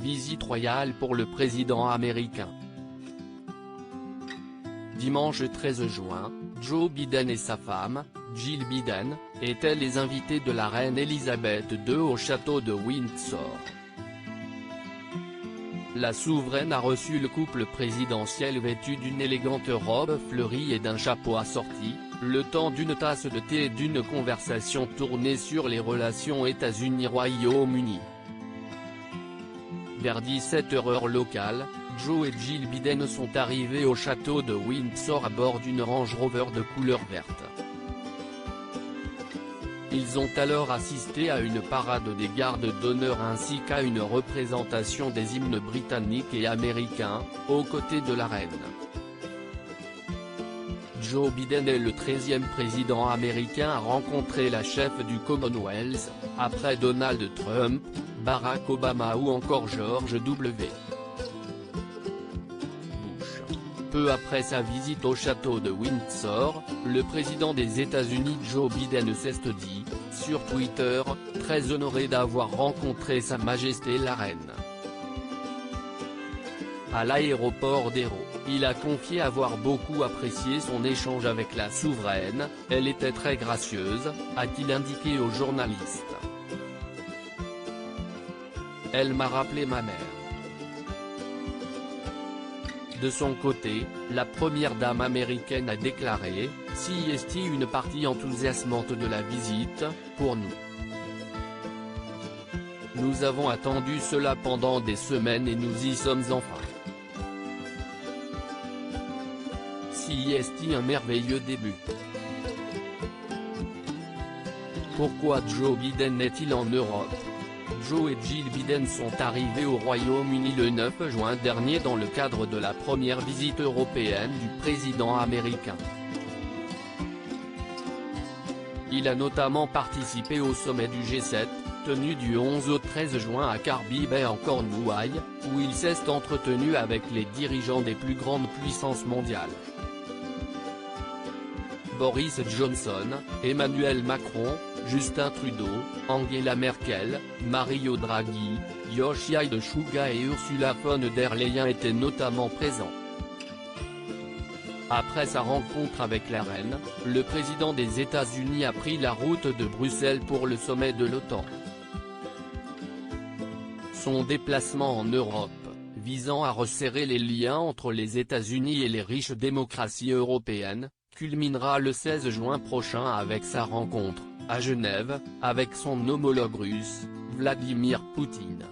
visite royale pour le président américain. Dimanche 13 juin, Joe Biden et sa femme, Jill Biden, étaient les invités de la reine Elisabeth II au château de Windsor. La souveraine a reçu le couple présidentiel vêtu d'une élégante robe fleurie et d'un chapeau assorti, le temps d'une tasse de thé et d'une conversation tournée sur les relations États-Unis-Royaume-Uni. Vers 17h heure locale, Joe et Jill Biden sont arrivés au château de Windsor à bord d'une Range Rover de couleur verte. Ils ont alors assisté à une parade des gardes d'honneur ainsi qu'à une représentation des hymnes britanniques et américains, aux côtés de la reine. Joe Biden est le 13e président américain à rencontrer la chef du Commonwealth, après Donald Trump, Barack Obama ou encore George W. Bush. Peu après sa visite au château de Windsor, le président des États-Unis Joe Biden s'est dit, sur Twitter, très honoré d'avoir rencontré Sa Majesté la Reine. À l'aéroport d'Hérault, il a confié avoir beaucoup apprécié son échange avec la souveraine, elle était très gracieuse, a-t-il indiqué aux journalistes. Elle m'a rappelé ma mère. De son côté, la première dame américaine a déclaré, CST une partie enthousiasmante de la visite, pour nous. Nous avons attendu cela pendant des semaines et nous y sommes enfin. CST un merveilleux début. Pourquoi Joe Biden est-il en Europe? Joe et Jill Biden sont arrivés au Royaume-Uni le 9 juin dernier dans le cadre de la première visite européenne du président américain. Il a notamment participé au sommet du G7, tenu du 11 au 13 juin à Carby Bay en Cornouailles, où il s'est entretenu avec les dirigeants des plus grandes puissances mondiales. Boris Johnson, Emmanuel Macron, Justin Trudeau, Angela Merkel, Mario Draghi, Yoshihide Suga et Ursula von der Leyen étaient notamment présents. Après sa rencontre avec la reine, le président des États-Unis a pris la route de Bruxelles pour le sommet de l'OTAN. Son déplacement en Europe, visant à resserrer les liens entre les États-Unis et les riches démocraties européennes, culminera le 16 juin prochain avec sa rencontre, à Genève, avec son homologue russe, Vladimir Poutine.